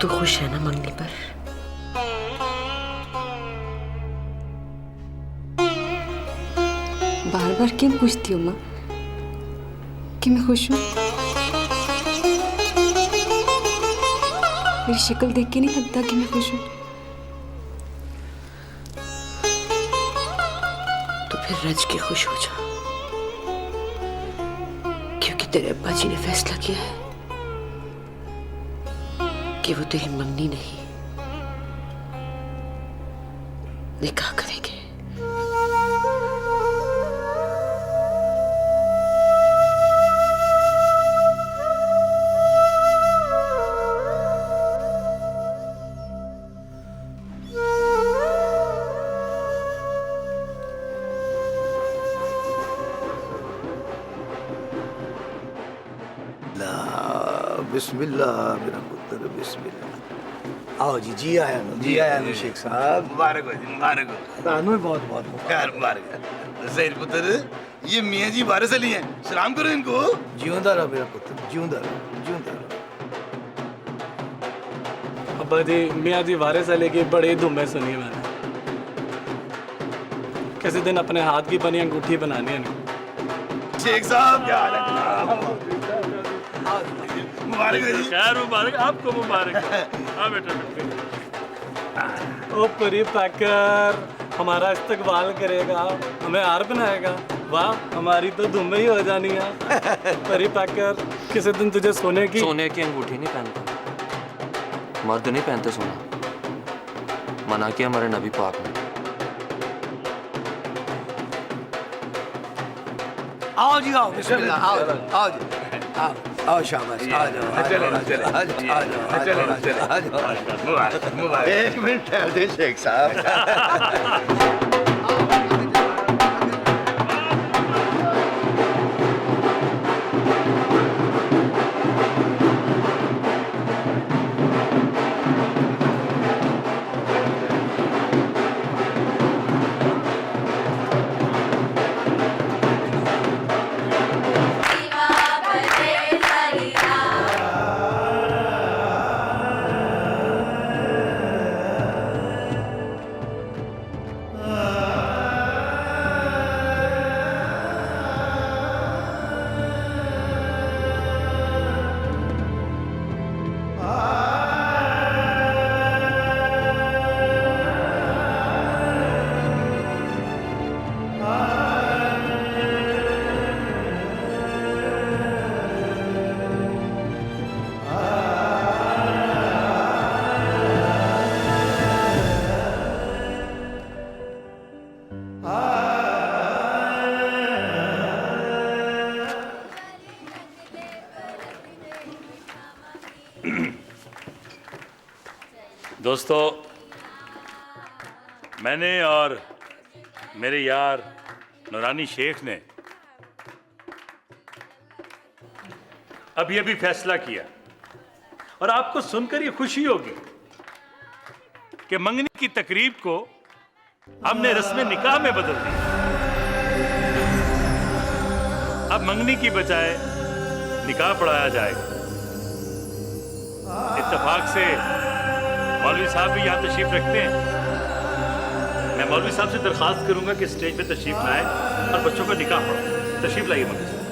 तू खुश है ना मंगनी पर? बार बार बार क्यों पूछती हो माँ कि मैं खुश हूँ? मेरी शक्ल देख के नहीं लगता कि मैं खुश हूँ। तो फिर रज के खुश हो जा, क्योंकि तेरे अब्बा जी ने फैसला किया है कि वो तेरी मंगनी नहीं, निकाह करेंगे। बिस्मिल्लाह मेरा पुत्र, बिस्मिल्लाह। आओ जी, जी आया नो, जी आया नो शेख साहब। मुबारक हो जी, मुबारक हो। तानू बहुत बहुत खैर मुबारक। सैयद पुत्र, ये मियाँ जी वारिस अली हैं, सलाम करो इनको। जिਉਂदा रहो मेरा पुत्र, जिਉਂदा रहो, जिਉਂदा रहो। अब्बा जी, मियाँ जी वारिस अली की बड़ी धुम्में सुनी मैंने। किसी दिन अपने हाथ की बनी अंगूठी बनानी है इनको। शेख साहब क्या हाल है? मुबारक हो जी। खैर मुबारक, आपको मुबारक। हाँ बेटा, ओ परी पैकर हमारा इस्तकबाल करेगा, हमें हार बनाएगा। वाह, हमारी तो धुम्में ही हो जानी है। परी पैकर, किसी दिन तुझे सोने की अंगूठी नहीं पहनता, मर्द नहीं पहनते सोना, मना किया हमारे नबी पाक ने। आओ जी, आओ, बिस्मिल्लाह, आओ, आओ जी, आओ, आओ, शाबाश, आ जाओ, मुबारक। एक मिनट ठहर दे शेख साहब। दोस्तों, मैंने और मेरे यार नूरानी शेख ने अभी फैसला किया, और आपको सुनकर ये खुशी होगी कि मंगनी की तकरीब को हमने रस्म निकाह में बदल दिया। अब मंगनी की बजाय निकाह पढ़ाया जाएगा। इत्तेफाक से मौलवी साहब भी यहाँ तशरीफ रखते हैं। मैं मौलवी साहब से दरख्वास्त करूंगा कि स्टेज पे तशरीफ लाएं और बच्चों का निकाह पढ़ो। तशरीफ लाइए मौलवी साहब।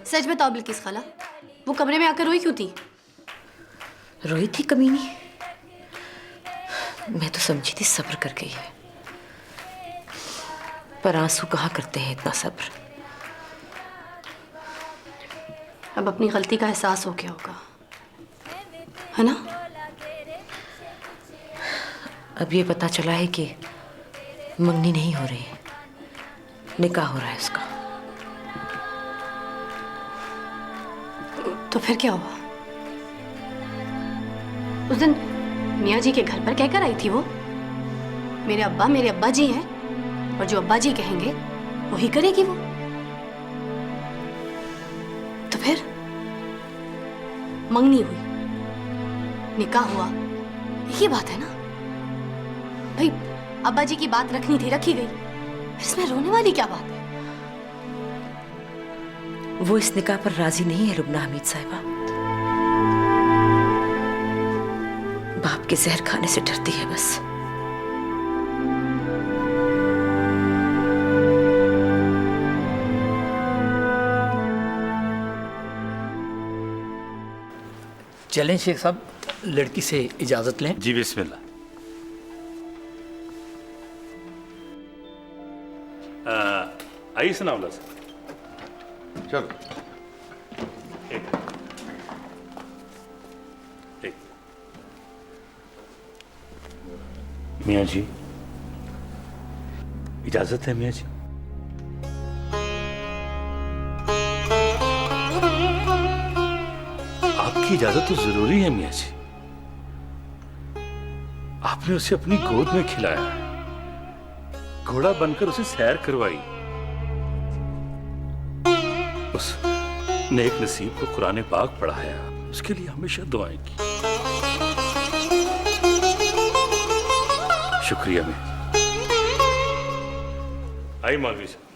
सच बताओ बिल्किस खाला, वो कमरे में आकर रोई क्यों थी? रोई थी कमीनी? मैं तो समझी थी सब्र कर गई है, पर आंसू कहाँ करते हैं इतना सब्र। अब अपनी गलती का एहसास हो गया होगा, है ना? अब ये पता चला है कि मंगनी नहीं हो रही है, निकाह हो रहा है उसका। तो फिर क्या हुआ? उस दिन मियाँ जी के घर पर कहकर आई थी वो, मेरे अब्बा जी हैं, और जो अब्बा जी कहेंगे वही करेगी वो। तो फिर मंगनी हुई, निकाह हुआ, यही बात है ना भाई। अब्बा जी की बात रखनी थी, रखी गई, इसमें रोने वाली क्या बात है? वो इस निकाह पर राजी नहीं है लुबना हमीद साहिबा। बाप के जहर खाने से डरती है बस। चलें शेख साहब, लड़की से इजाजत लें। जी बिस्मिल्लाह। आइए सनाउल्लाह से। चलो। एक मियाँ जी, इजाजत है मियाँ जी? आपकी इजाजत तो जरूरी है मियाँ जी। आपने उसे अपनी गोद में खिलाया, घोड़ा बनकर उसे सैर करवाई, उस नेक नसीब को कुरान पाक पढ़ाया, उसके लिए हमेशा दुआएं की। शुक्रिया में आई मौलवी साहब।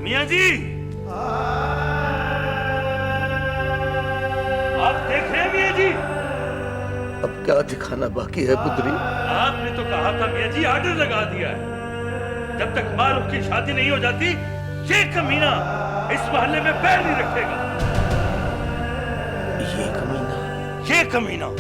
मियाँ जी, आप देख रहे हैं मियाँ जी? अब क्या दिखाना बाकी है पुत्री? आपने तो कहा था मियाँ जी, आर्डर लगा दिया है, जब तक मारूफ की शादी नहीं हो जाती ये कमीना इस मोहल्ले में पैर नहीं रखेगा। ये कमीना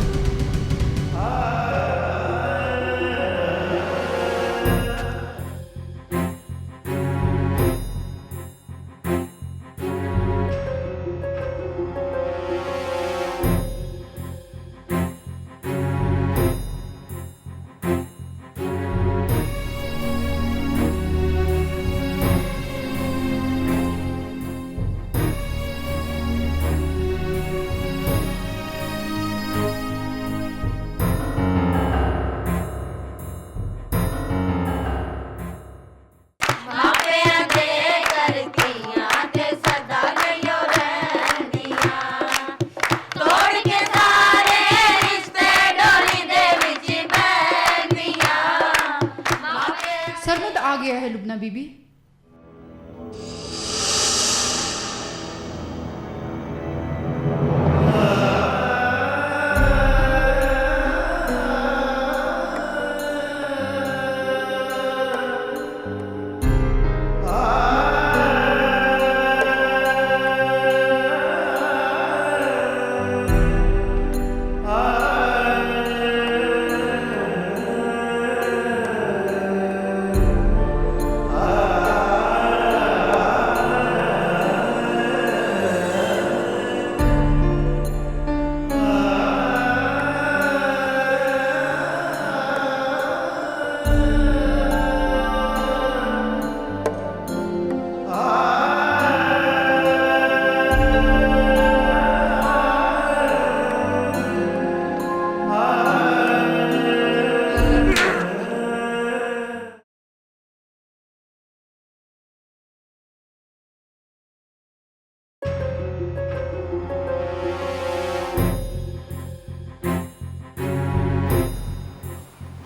सरबत आ गया है लुबना बीबी।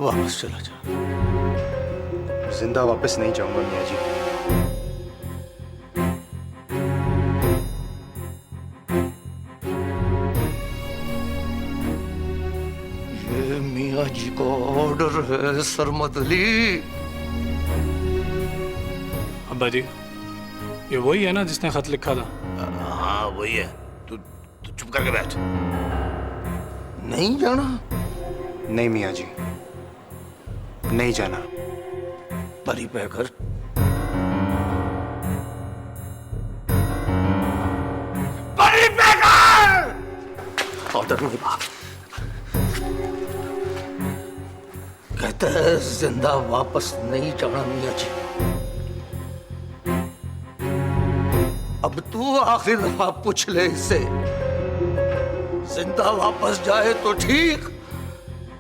वापस चला जा। जिंदा वापस नहीं जाऊंगा मियाँ जी। ये मियाँ जी का ऑर्डर है सरमद अली। अब्बा जी, ये वही है ना जिसने खत लिखा था? हाँ वही है। तू चुप करके बैठ। नहीं जाना? नहीं मियाँ जी, नहीं जाना। परी पैकर परी पैकर ऑर्डर नहीं बाप। कहता है जिंदा वापस नहीं जाना मियाँ जी। तू आखिर दफा पूछ ले इससे, जिंदा वापस जाए तो ठीक,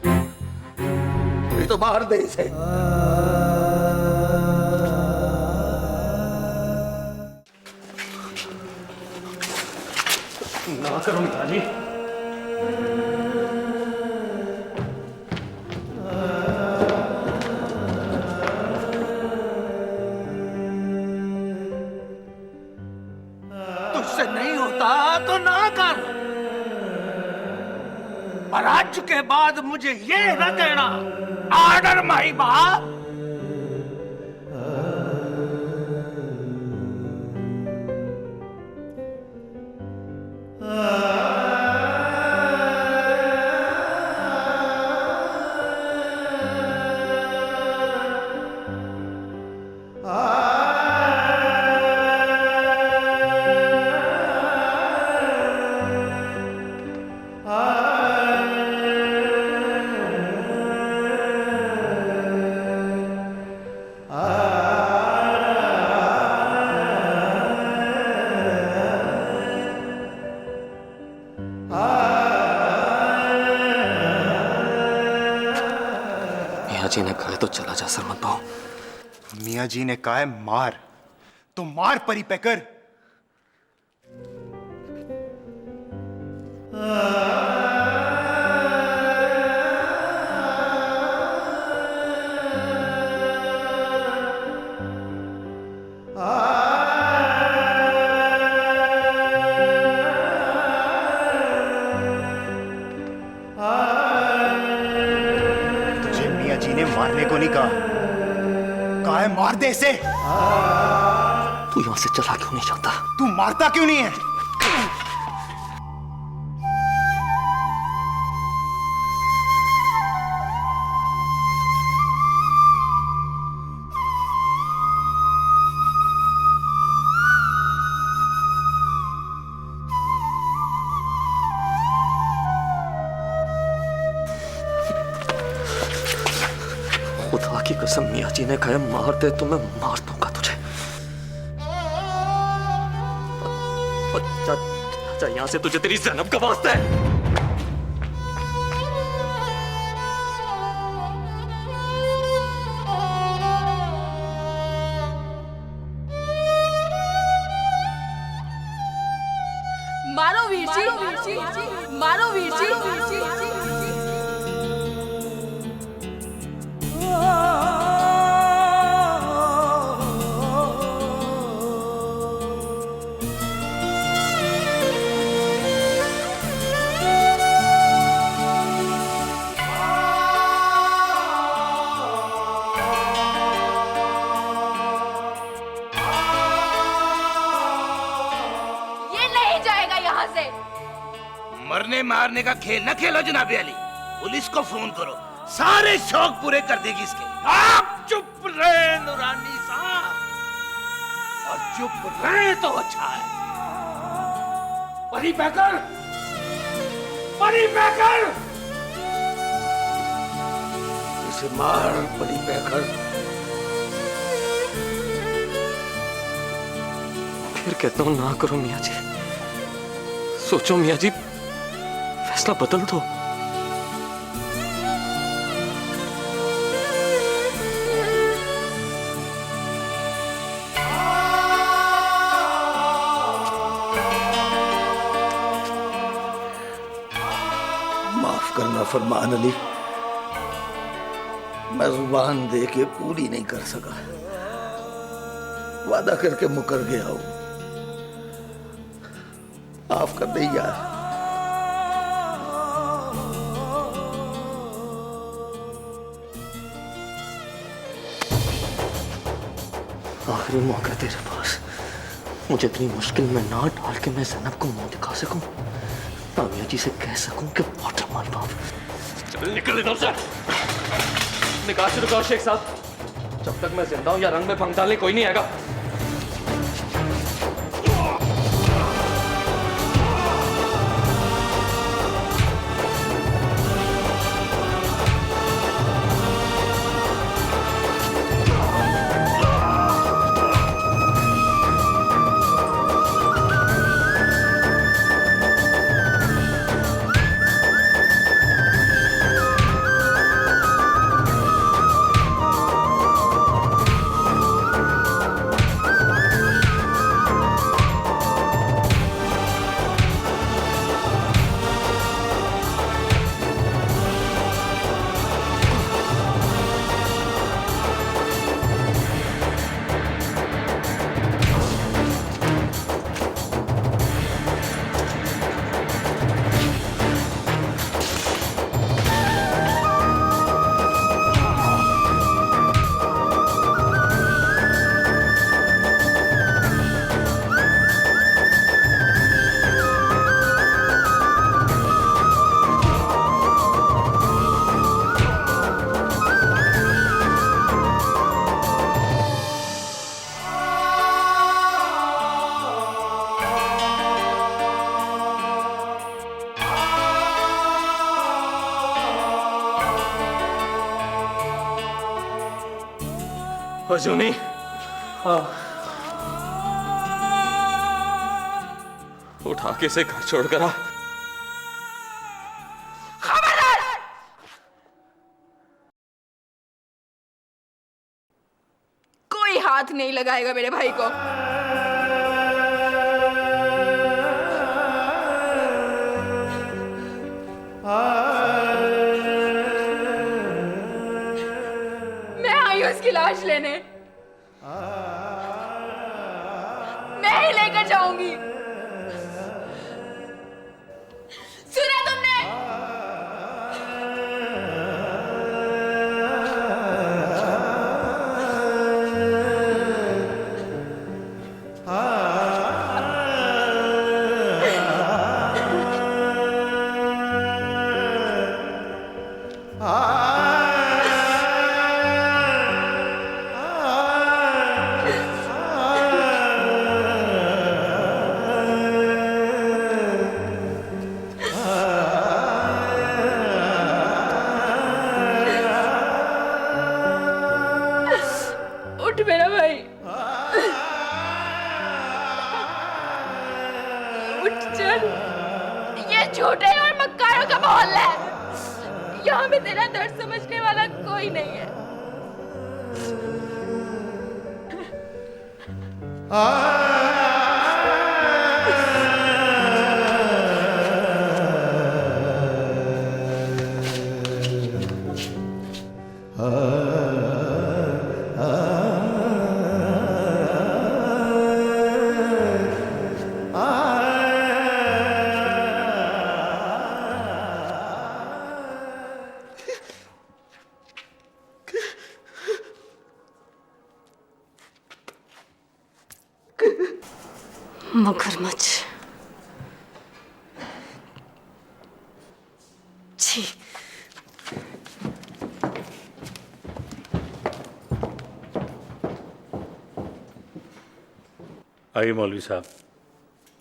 नहीं तो मार दे इसे। ना करो मिया जी। तुझसे नहीं होता तो ना कर, पर आज के बाद मुझे ये न कहना ऑर्डर माई बाप। मियाँ जी ने कहा तो चला जा सर मत पाओ। मियाँ जी ने कहा है मार, तो मार परी पैकर। तुझे मियाँ जी ने मारने को नहीं कहा है मार दे इसे। तू यहां से चला क्यों नहीं जाता? तू मारता क्यों नहीं है? खुदा की कसम मियाँ जी ने कहा मार दे तो मैं मार दूंगा तुझे। जा यहां से, तुझे तेरी ज़ैनब का वास्ता है। मारो वीर जी, मारो वीर जी। मरने मारने का खेल न खेलो जनाबे अली, पुलिस को फोन करो, सारे शौक पूरे कर देगी इसके। आप चुप रहे नूरानी साहब, और चुप रहे तो अच्छा है। परी पैकर, परी पैकर, इसे मार परी पैकर। फिर कहता हूं ना करो मियाँ जी, सोचो मियाँ जी, फैसला बदल दो। माफ करना फरमान अली, मैं जुबान दे के पूरी नहीं कर सका, वादा करके मुकर गया हूं। माफ कर दे यार। आखिरी मौका तेरे पास, मुझे इतनी मुश्किल में ना डाल के मैं ज़ैनब को मुंह दिखा सकूं, तामिया जी से कह सकूं कि वाटर माय बाप। चल निकल इधर से। निकाह शुरू करो शेख साहब, जब तक मैं जिंदा हूं या रंग में भंग डालने कोई नहीं आएगा। अजूनी हाँ उठा के इसे घर छोड़कर आ। कोई हाथ नहीं लगाएगा मेरे भाई को। मैं आई हूं उसकी लाश लेने, मैं ही लेकर जाऊंगी। सुना तुमने? उठ मेरा भाई, उठ चल। ये झूठे और मक्कारों का माहौल है, यहाँ में तेरा दर्द समझने वाला कोई नहीं है। मगरमच्छ, छी। आइए मौलवी साहब,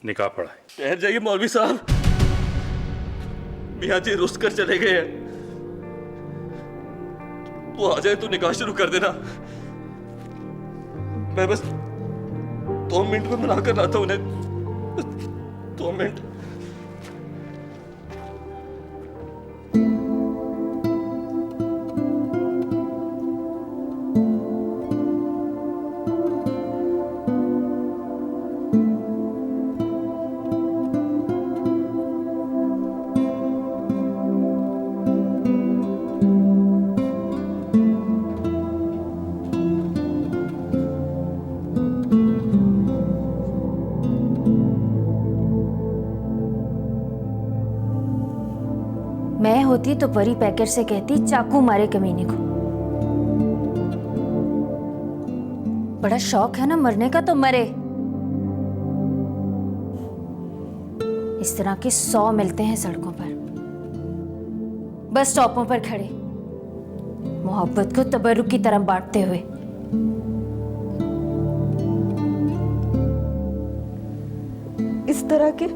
निकाह पढ़ाए। ठहर जाइए मौलवी साहब, मियाँ जी रुस कर चले गए हैं। वो आ जाए तो निकाह शुरू कर देना। मैं बस 2 मिनट में मना कर लाता हूं उन्हें। 2 मिनट। मैं होती तो परी पैकेट से कहती चाकू मारे कमीने को। बड़ा शौक है ना मरने का, तो मरे। इस तरह के 100 मिलते हैं सड़कों पर, बस स्टॉपों पर खड़े, मोहब्बत को तबर्रुक की तरह बांटते हुए। इस तरह के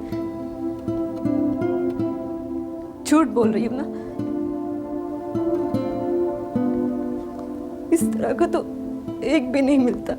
झूठ बोल रही हूं ना, इस तरह का तो एक भी नहीं मिलता।